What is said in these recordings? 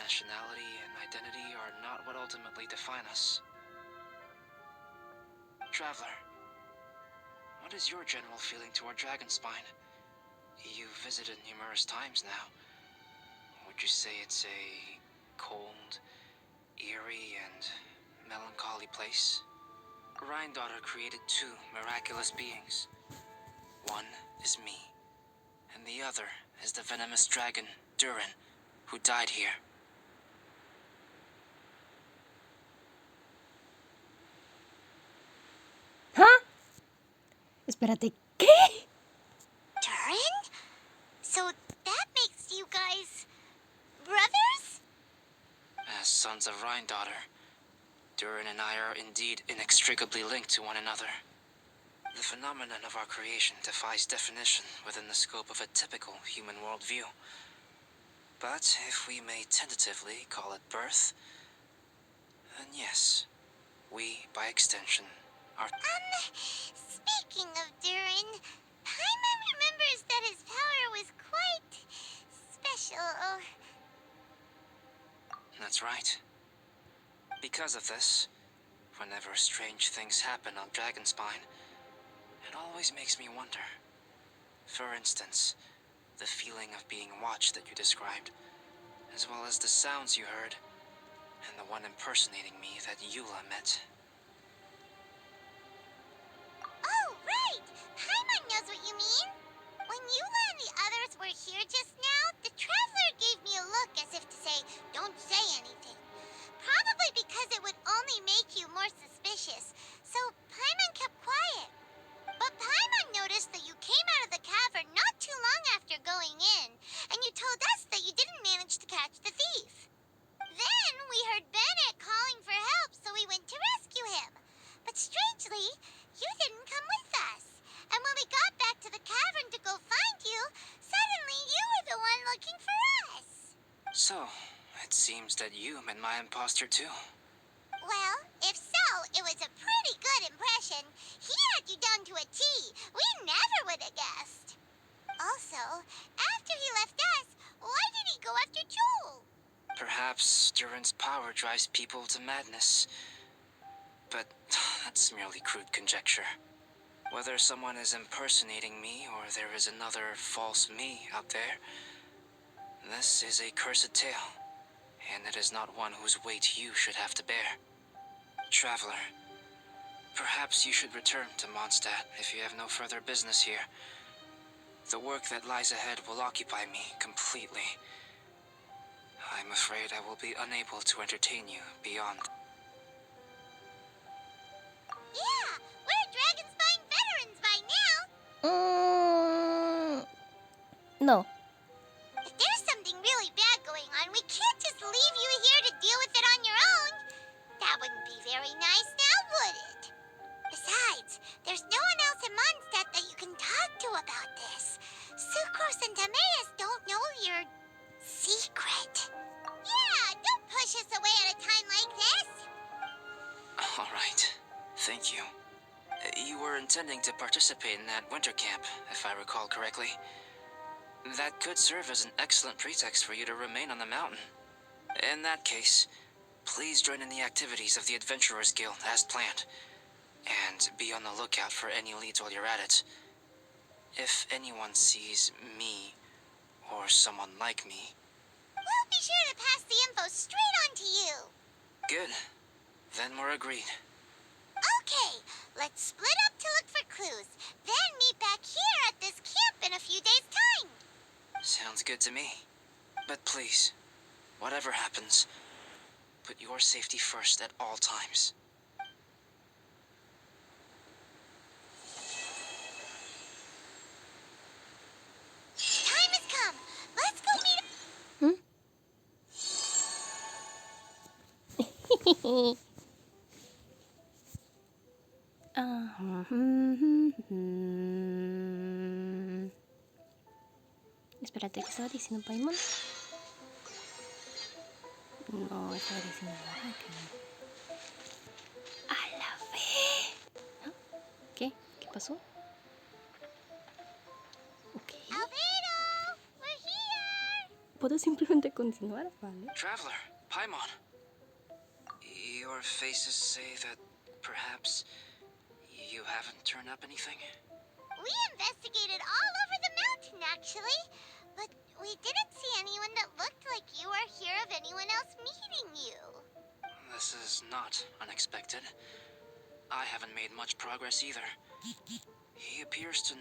nationality and identity are not what ultimately define us. Traveler, what is your general feeling toward Dragonspine? You've visited numerous times now. Would you say it's a cold, eerie, and melancholy place? Rhine-daughter created two miraculous beings. One is me, and the other is the venomous dragon, Durin, who died here. ¿Ah? Espérate, ¿qué? Durin? So that makes you guys brothers? As sons of Rhine-daughter, Durin and I are indeed inextricably linked to one another. The phenomenon of our creation defies definition within the scope of a typical human worldview. But if we may tentatively call it birth, then yes, we, by extension, are... Speaking of Durin, Paimon remembers that his power was quite special. That's right. Because of this, whenever strange things happen on Dragonspine, it always makes me wonder. For instance, the feeling of being watched that you described, as well as the sounds you heard, and the one impersonating me that Eula met. Oh, right! Paimon knows what you mean. When Eula and the others were here just now, the Traveler gave me a look as if to say, don't say anything. Probably because it would only make you more suspicious, so Paimon kept quiet. But Paimon noticed that you came out of the cavern not too long after going in, and you told us that you didn't manage to catch the thief. Then we heard Bennett calling for help, so we went to rescue him. But strangely, you didn't come with us. And when we got back to the cavern to go find you, suddenly you were the one looking for us. So, it seems that you met my imposter too. Well, if so, it was a pretty good impression. He had you down to a T. We never would have guessed. Also, after he left us, why did he go after Joel? Perhaps Durin's power drives people to madness. But that's merely crude conjecture. Whether someone is impersonating me or there is another false me out there, this is a cursed tale, and it is not one whose weight you should have to bear. Traveler, perhaps you should return to Mondstadt if you have no further business here. The work that lies ahead will occupy me completely. I'm afraid I will be unable to entertain you beyond. Yeah, we're Dragonspine veterans by now. No. If there's something really bad going on, we can't just leave you here to deal with it on your own. That wouldn't be very nice now, would it? Besides, there's no one else in Mondstadt that you can talk to about this. Sucrose and Timaeus don't know your secret. Yeah, don't push us away at a time like this. All right. Thank you. You were intending to participate in that winter camp, if I recall correctly. That could serve as an excellent pretext for you to remain on the mountain. In that case, please join in the activities of the Adventurers Guild as planned, and be on the lookout for any leads while you're at it. If anyone sees me, or someone like me... We'll be sure to pass the info straight on to you. Good. Then we're agreed. Okay, let's split up to look for clues, then meet back here at this camp in a few days' time. Sounds good to me. But please, whatever happens, put your safety first at all times. Time has come. Let's go meet... Espérate, ¿qué estaba diciendo Paimon? No, estaba diciendo nada que... ¡A la vez! ¿Ah? ¿Qué? ¿Qué pasó? Ok. Albedo, we're here. ¿Puedo simplemente continuar? Vale. Traveler, Paimon. Your faces say that perhaps you haven't turned up anything? We investigated all over the mountain, actually. But we didn't see anyone that looked like you or hear of anyone else meeting you. This is not unexpected. I haven't made much progress either. He appears to...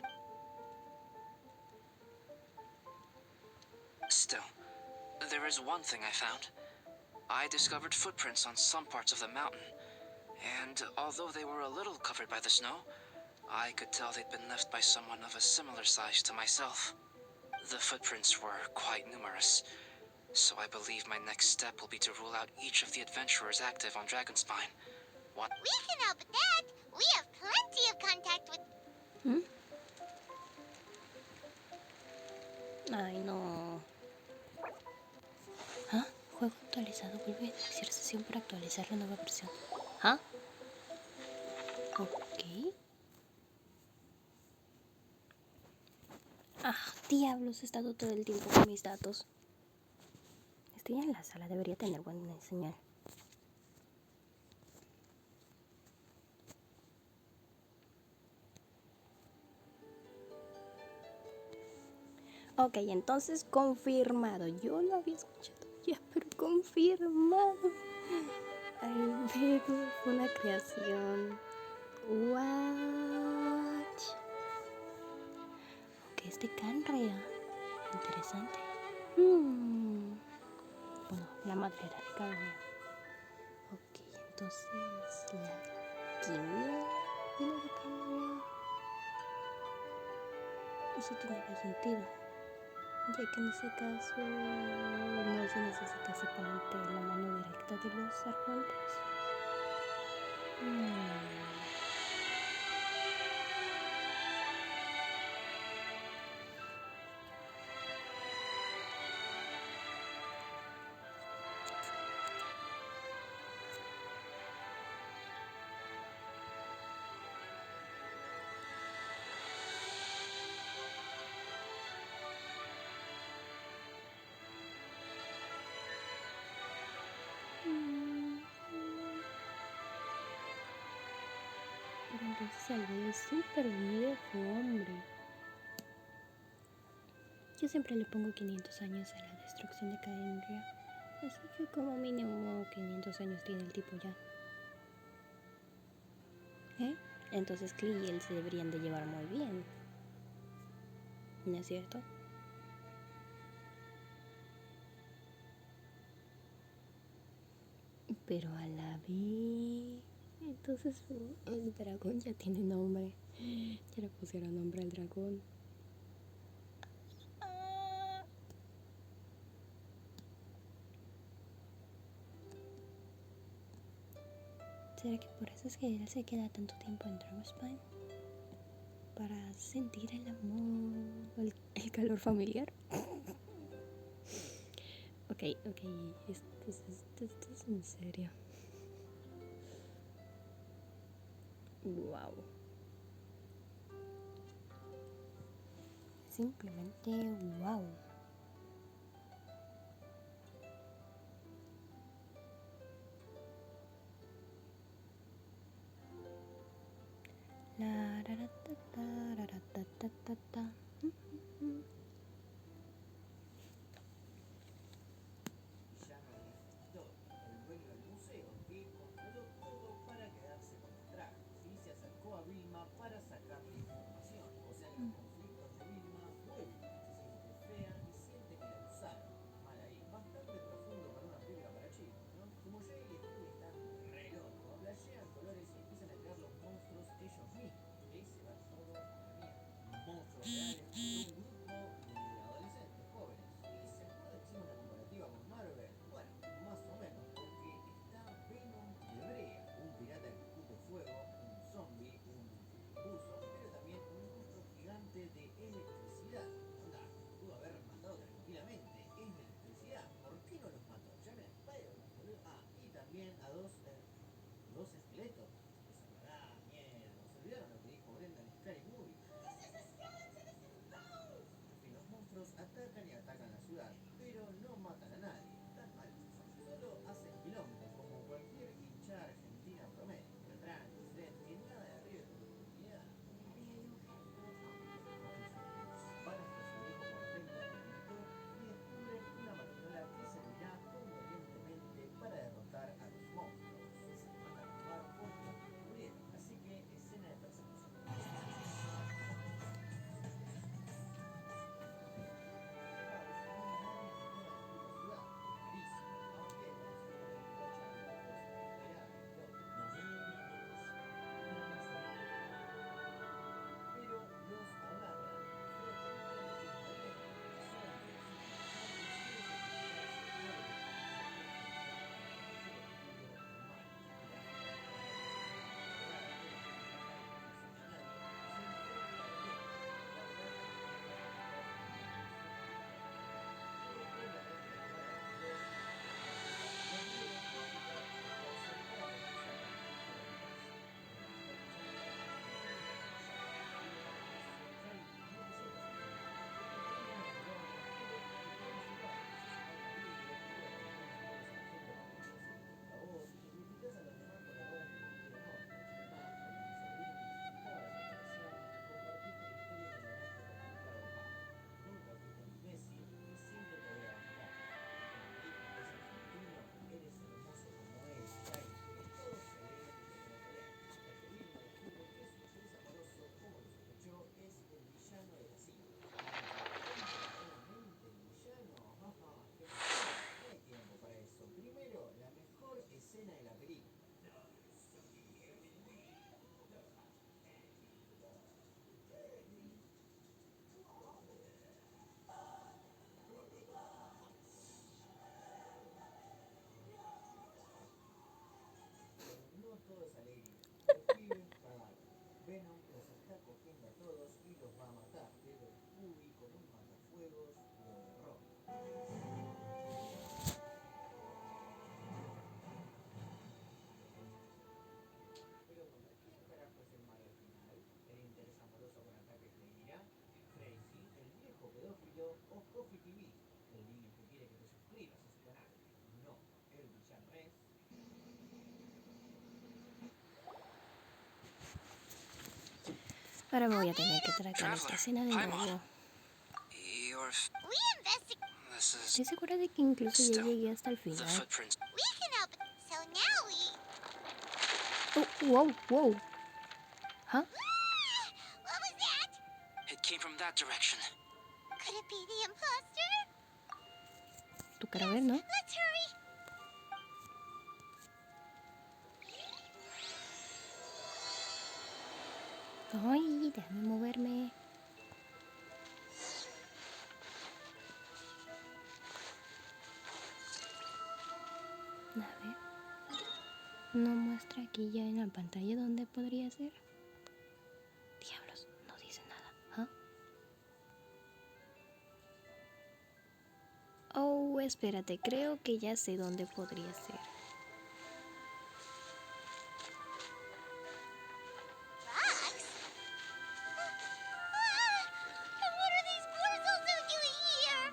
Still, there is one thing I found. I discovered footprints on some parts of the mountain, and although they were a little covered by the snow, I could tell they'd been left by someone of a similar size to myself. The footprints were quite numerous, so I believe my next step will be to rule out each of the adventurers active on Dragonspine. What? We can help with that. We have plenty of contact with... ¿Mm? Ay, no. ¿Ah? Juego actualizado. Vuelve a iniciar sesión para actualizar la nueva versión. ¿Ah? Ok. Ah, diablos, he estado todo el tiempo con mis datos. Estoy en la sala, debería tener buena señal. Ok, entonces confirmado. Yo lo había escuchado ya, pero confirmado. Albedo fue una creación. What? Ok, es de Canrea. Interesante. Bueno, la madre era de Canrea. Ok, entonces la quimia viene de Canrea. Eso tiene sentido. Ya que en ese caso no se necesita exactamente la mano directa de los arcontes. Pero entonces Albedo es súper viejo, hombre. Yo siempre le pongo 500 años a la destrucción de Caendria. Así que como mínimo 500 años tiene el tipo ya. ¿Eh? Entonces Klee y él se deberían de llevar muy bien. ¿No es cierto? Pero a la vez... Entonces el dragón ya tiene nombre. Ya le pusieron nombre al dragón. ¿Será que por eso es que él se queda tanto tiempo en Dragonspine? Para sentir el amor, el calor familiar. Ok, esto es en serio. Wow. Simplemente wow. La raratata, raratatata. El dueño del museo, que controló todo para quedarse con los trajes y se acercó a Vilma para sacarle información. O sea que los conflictos de Vilma vuelven. Se siente fea y siente que la usaron. Mal ahí. Bastante profundo para una película para chicos, ¿no? Como Jay y Stu están re locos, flashean colores y empiezan a crear los monstruos ellos mismos. Y ahí se va todo a la mierda. Monstruos reales, Ahora me voy a tener que tragar esta Traveler, escena de Paimon. nuevo. Your... We investigate. This is Estoy segura de que incluso ya still llegué hasta el the final. We footprints. can help. So now we. Oh, wow, wow. ¿Ah? What was that? It came from that direction. Could it be the imposter? Tocará ver, ¿no? Let's hurry. Ay, déjame moverme. A ver. No muestra aquí ya en la pantalla dónde podría ser. Diablos, no dice nada. ¿Ah? Oh, espérate, creo que ya sé dónde podría ser. Rocks? And what are these blurs also doing here?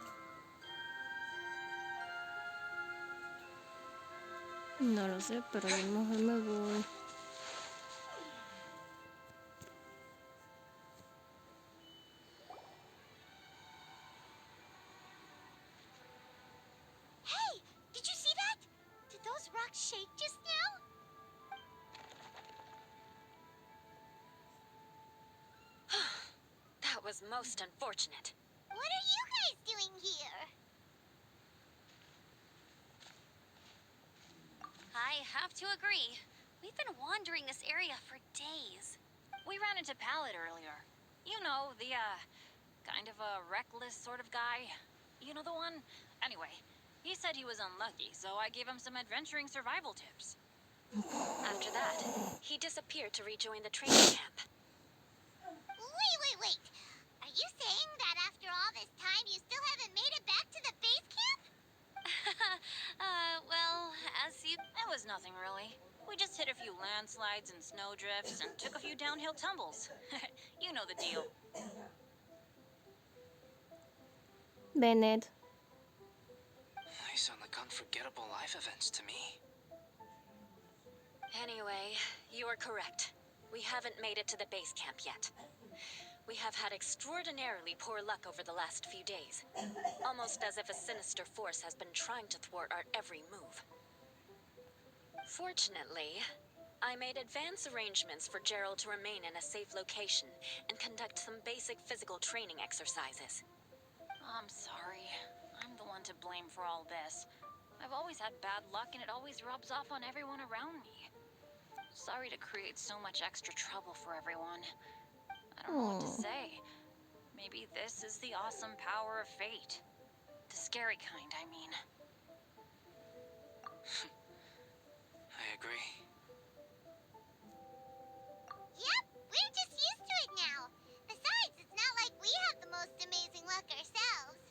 No lo sé, pero a lo mejor me voy. Hey, did you see that? Did those rocks shake just now? That was most unfortunate. What are you guys doing here? I have to agree. We've been wandering this area for days. We ran into Pallet earlier. You know, the, kind of a reckless sort of guy. You know the one? Anyway, he said he was unlucky, so I gave him some adventuring survival tips. After that, he disappeared to rejoin the training camp. Wait. Are you saying that after all this time you still haven't made it back to the base camp? Well, it was nothing really. We just hit a few landslides and snowdrifts and took a few downhill tumbles. You know the deal. Bennett. They sound like unforgettable life events to me. Anyway, you are correct. We haven't made it to the base camp yet. We have had extraordinarily poor luck over the last few days. Almost as if a sinister force has been trying to thwart our every move. Fortunately, I made advance arrangements for Gerald to remain in a safe location and conduct some basic physical training exercises. I'm sorry. I'm the one to blame for all this. I've always had bad luck and it always rubs off on everyone around me. Sorry to create so much extra trouble for everyone. I don't know what to say. Maybe this is the awesome power of fate. The scary kind, I mean. I agree. Yep, we're just used to it now. Besides, it's not like we have the most amazing luck ourselves.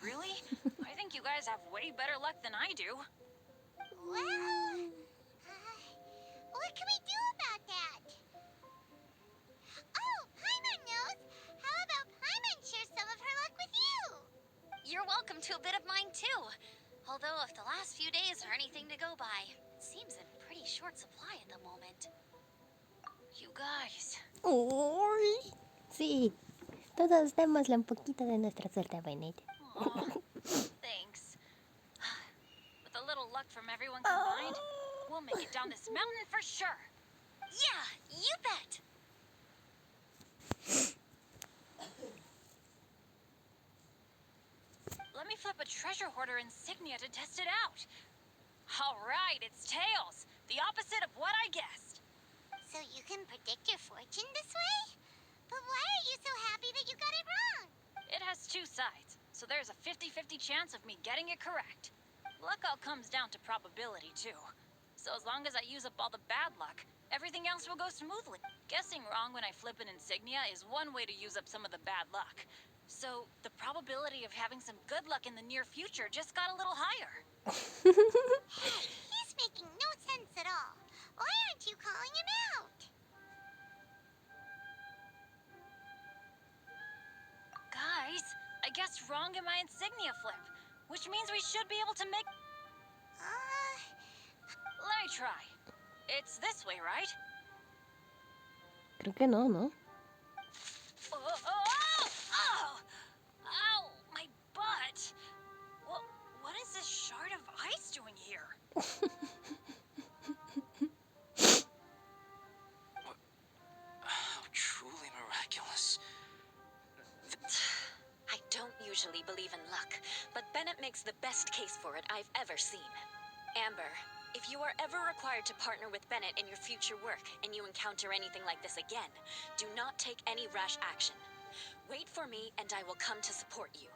Really? I think you guys have way better luck than I do. Well, what can we do about that? Oh, Paimon knows. How about Paimon share some of her luck with you? You're welcome to a bit of mine too. Although if the last few days are anything to go by, it seems in pretty short supply at the moment. You guys. Uy. Sí. Todos démosle un poquito de nuestra suerte a Bennett. Aw, thanks. With a little luck from everyone combined, we'll make it down this mountain for sure. Yeah, you bet. Let me flip a treasure hoarder insignia to test it out. All right, it's tails. The opposite of what I guessed. So you can predict your fortune this way? But why are you so happy that you got it wrong? It has two sides, so there's a 50-50 chance of me getting it correct. Luck all comes down to probability, too. So as long as I use up all the bad luck, everything else will go smoothly. Guessing wrong when I flip an insignia is one way to use up some of the bad luck. So the probability of having some good luck in the near future just got a little higher. Hey, he's making no sense at all. Why aren't you calling him out? Guys, I guessed wrong in my insignia flip, which means we should be able to make... Let me try. It's this way, right? Creo que no, ¿no? Oh! Ow! My butt! What is this shard of ice doing here? How truly miraculous. I don't usually believe in luck, but Bennett makes the best case for it I've ever seen. Amber, if you are ever required to partner with Bennett in your future work and you encounter anything like this again, do not take any rash action. Wait for me and I will come to support you.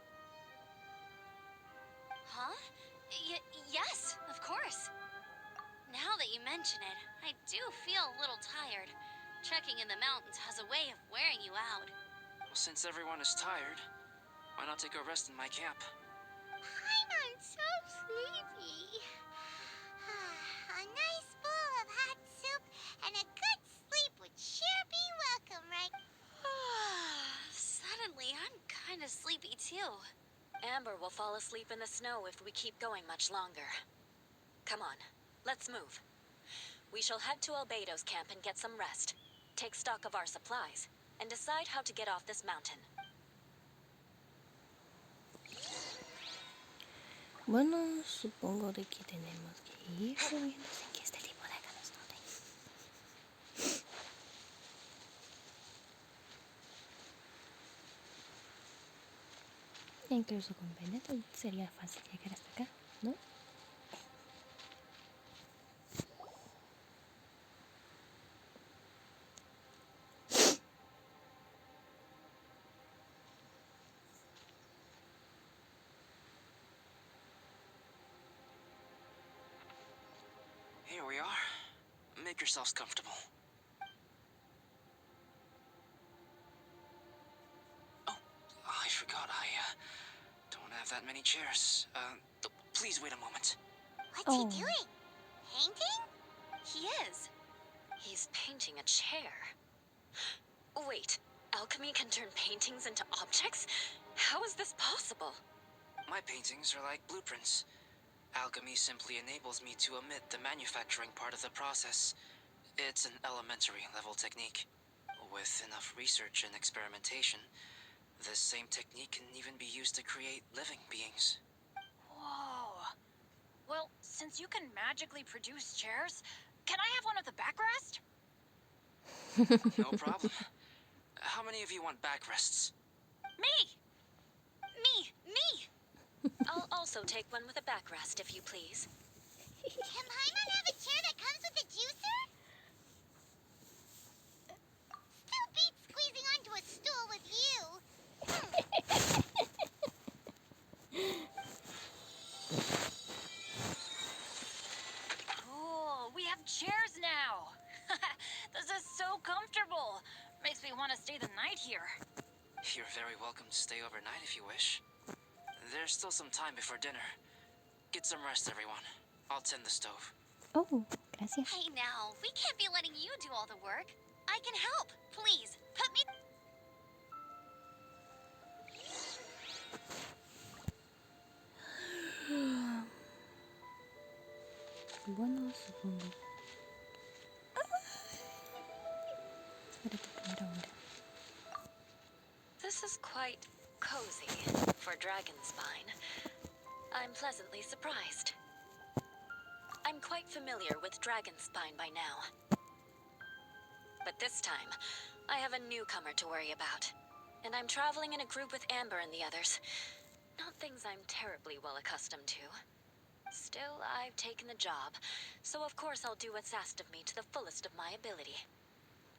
Huh? Yes, of course. Now that you mention it, I do feel a little tired. Trekking in the mountains has a way of wearing you out. Well, since everyone is tired, why not take a rest in my camp? I'm so sleepy. A nice bowl of hot soup and a good sleep would sure be welcome, right? Suddenly, I'm kind of sleepy too. Amber will fall asleep in the snow if we keep going much longer. Come on, let's move. We shall head to Albedo's camp and get some rest, take stock of our supplies, and decide how to get off this mountain. Bueno, supongo de que tenemos que ir moviendo sin que este tipo de acá nos note. Incluso con Bennett sería fácil llegar hasta acá, ¿no? Here we are. Make yourselves comfortable. Oh, I forgot. I don't have that many chairs. Please wait a moment. What's he doing? Painting? He is. He's painting a chair. Wait, alchemy can turn paintings into objects? How is this possible? My paintings are like blueprints. Alchemy simply enables me to omit the manufacturing part of the process. It's an elementary level technique. With enough research and experimentation, this same technique can even be used to create living beings. Whoa. Well, since you can magically produce chairs, can I have one of the backrests? No problem. How many of you want backrests? Me! I'll also take one with a backrest, if you please. Can Paimon have a chair that comes with a juicer? Still beats squeezing onto a stool with you. Cool, we have chairs now. This is so comfortable. Makes me want to stay the night here. You're very welcome to stay overnight if you wish. There's still some time before dinner. Get some rest, everyone. I'll tend the stove. Oh, gracias. Hey now, we can't be letting you do all the work. I can help. Please, put me... Bueno, supongo. Espérate primero ahora. This is quite cozy for Dragonspine. I'm pleasantly surprised. I'm quite familiar with Dragonspine by now. But this time, I have a newcomer to worry about. And I'm traveling in a group with Amber and the others. Not things I'm terribly well accustomed to. Still, I've taken the job, so of course I'll do what's asked of me to the fullest of my ability.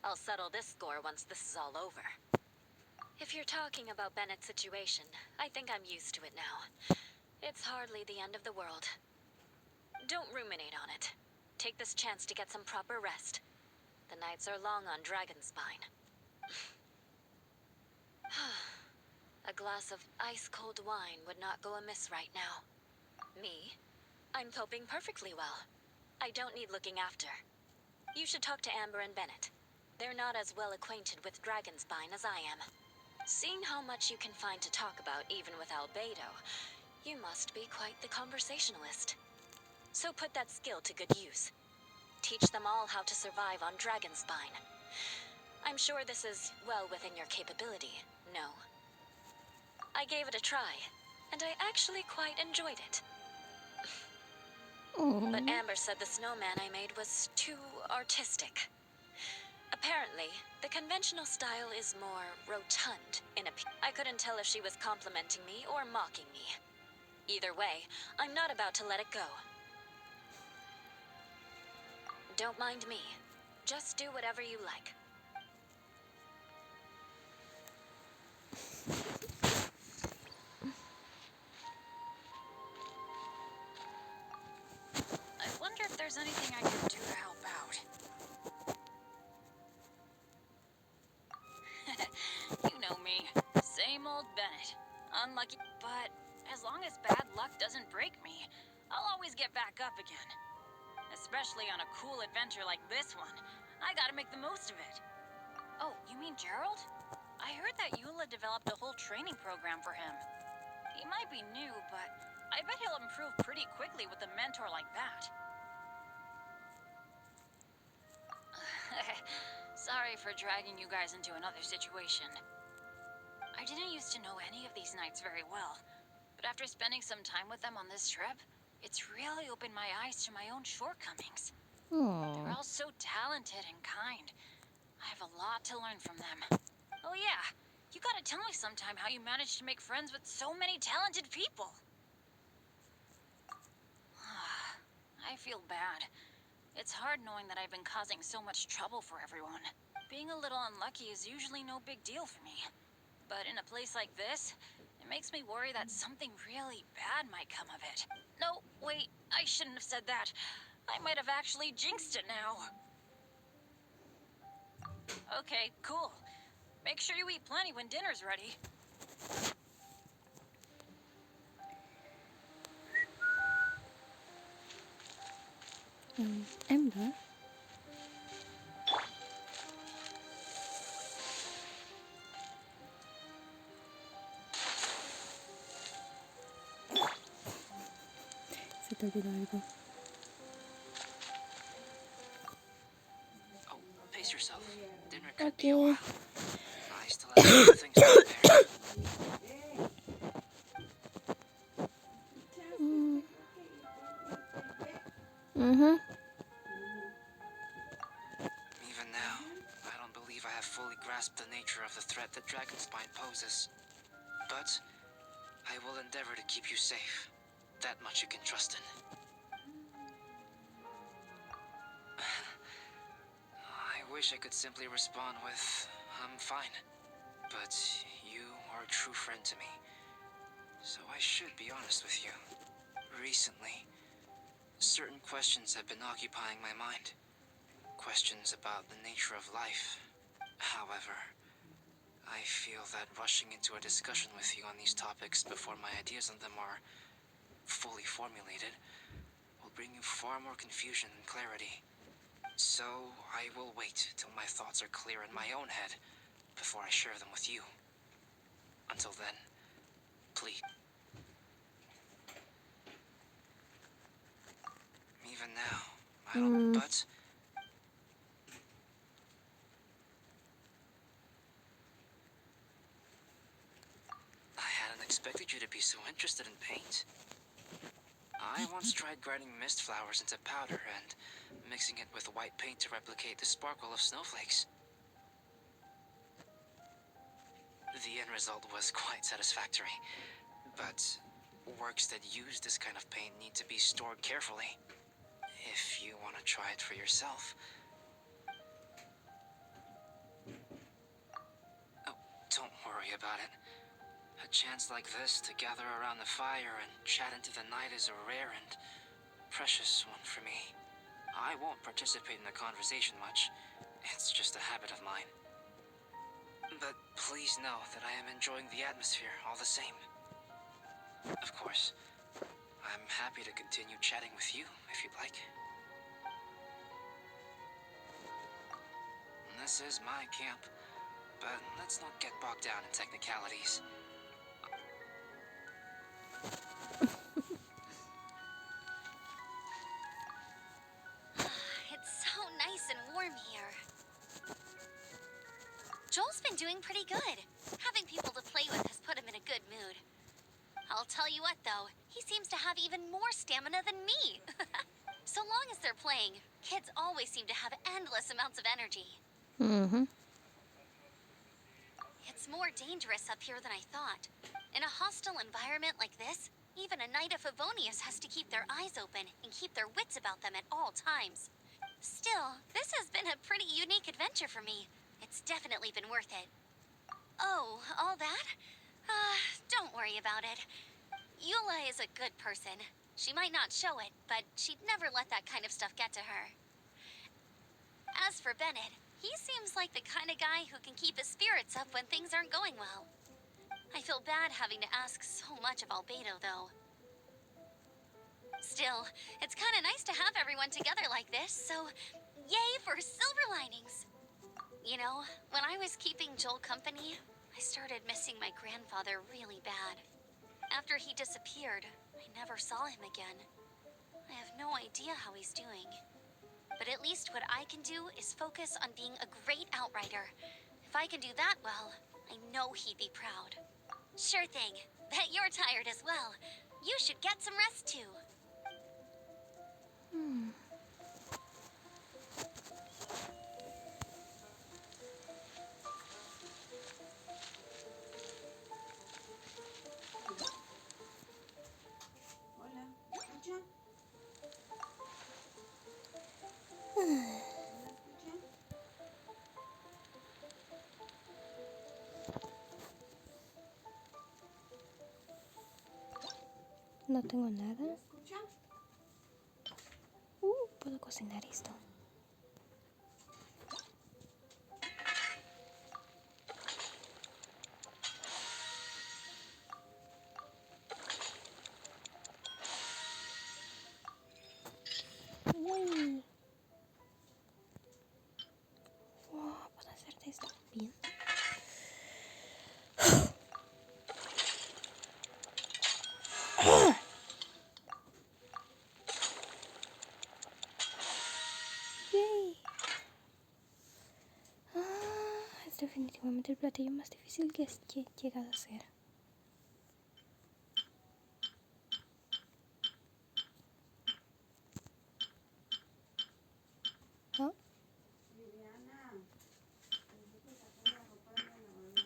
I'll settle this score once this is all over. If you're talking about Bennett's situation, I think I'm used to it now. It's hardly the end of the world. Don't ruminate on it. Take this chance to get some proper rest. The nights are long on Dragonspine. A glass of ice-cold wine would not go amiss right now. Me? I'm coping perfectly well. I don't need looking after. You should talk to Amber and Bennett. They're not as well acquainted with Dragonspine as I am. Seeing how much you can find to talk about even with Albedo, you must be quite the conversationalist. So put that skill to good use. Teach them all how to survive on Dragonspine. I'm sure this is well within your capability, no? I gave it a try, and I actually quite enjoyed it. But Oh. Amber said the snowman I made was too artistic. Apparently, the conventional style is more rotund in I couldn't tell if she was complimenting me or mocking me. Either way, I'm not about to let it go. Don't mind me. Just do whatever you like. I wonder if there's anything I can do to help out. You know me. Same old Bennett. Unlucky, but as long as bad luck doesn't break me, I'll always get back up again. Especially on a cool adventure like this one. I gotta make the most of it. Oh, you mean Gerald? I heard that Eula developed a whole training program for him. He might be new, but I bet he'll improve pretty quickly with a mentor like that. Sorry for dragging you guys into another situation. I didn't used to know any of these knights very well, but after spending some time with them on this trip, it's really opened my eyes to my own shortcomings. They're Oh. all so talented and kind. I have a lot to learn from them. Oh yeah, you gotta tell me sometime how you managed to make friends with so many talented people. I feel bad. It's hard knowing that I've been causing so much trouble for everyone. Being a little unlucky is usually no big deal for me. But in a place like this, it makes me worry that something really bad might come of it. No, wait, I shouldn't have said that. I might have actually jinxed it now. Okay, cool. Make sure you eat plenty when dinner's ready. Amber? Se te olvidó algo. Oh, pace yourself. Dinner could be a Okay. while. I still have a few things to prepare. Mm-hmm. Even now, I don't believe I have fully grasped the nature of the threat that Dragonspine poses. But I will endeavor to keep you safe. That much you can trust in. I wish I could simply respond with, I'm fine. But you are a true friend to me. So I should be honest with you. Recently, certain questions have been occupying my mind. Questions about the nature of life. However, I feel that rushing into a discussion with you on these topics before my ideas on them are fully formulated will bring you far more confusion than clarity. So I will wait till my thoughts are clear in my own head before I share them with you. Until then, please. Even now, I don't. But I hadn't expected you to be so interested in paint. I once tried grinding mist flowers into powder and mixing it with white paint to replicate the sparkle of snowflakes. The end result was quite satisfactory, but works that use this kind of paint need to be stored carefully. If you want to try it for yourself. Oh, don't worry about it. A chance like this to gather around the fire and chat into the night is a rare and precious one for me. I won't participate in the conversation much. It's just a habit of mine. But please know that I am enjoying the atmosphere all the same. Of course, I'm happy to continue chatting with you if you'd like. This is my camp, but let's not get bogged down in technicalities. It's so nice and warm here. been doing pretty good. Having people to play with has put him in a good mood. I'll tell you what, though, he seems to have even more stamina than me. So long as they're playing, kids always seem to have endless amounts of energy. Mhm. It's more dangerous up here than I thought. In a hostile environment like this, even a Knight of Favonius has to keep their eyes open and keep their wits about them at all times. Still, this has been a pretty unique adventure for me. It's definitely been worth it. Oh, all that? Don't worry about it. Eula is a good person. She might not show it, but she'd never let that kind of stuff get to her. As for Bennett, he seems like the kind of guy who can keep his spirits up when things aren't going well. I feel bad having to ask so much of Albedo, though. Still, it's kind of nice to have everyone together like this, so yay for silver linings! You know, when I was keeping Joel company, I started missing my grandfather really bad. After he disappeared, I never saw him again. I have no idea how he's doing. But at least what I can do is focus on being a great outrider. If I can do that well, I know he'd be proud. Sure thing. Bet you're tired as well. You should get some rest too. Hola, ¿me escuchan? ¿No me escuchan? No tengo nada. ¿Me escuchan? Puedo cocinar esto. Yay. Wow, puedo hacer de esto bien. Yay. Es definitivamente el platillo más difícil que he llegado a hacer. ¿Ah? Liliana, necesito sacar la ropa de la lavadora.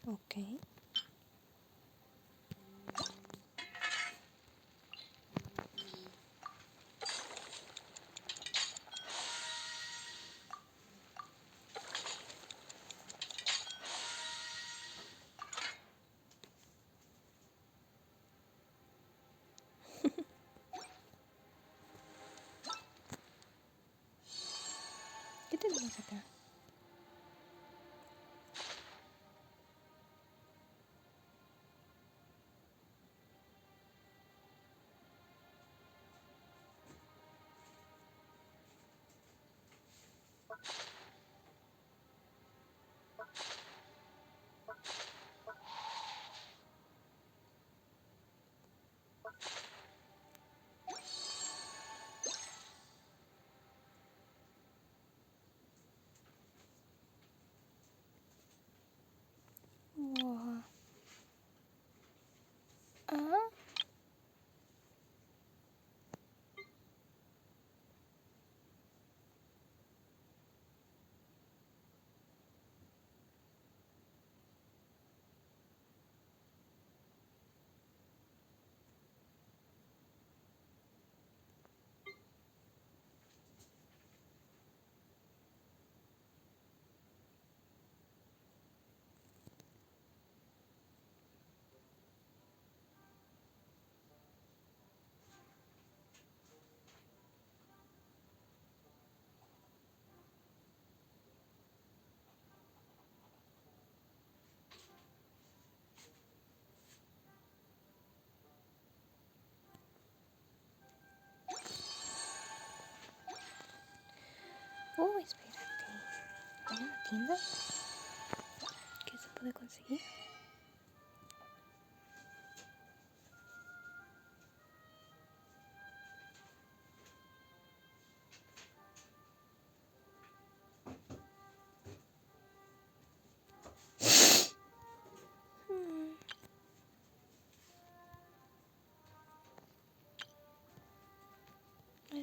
Ok. ¿Qué tenemos acá? Wow. Ah. Espérate. ¿Hay una tienda? ¿Qué se puede conseguir?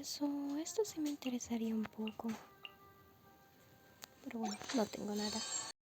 eso, esto sí me interesaría un poco. Pero bueno, no tengo nada.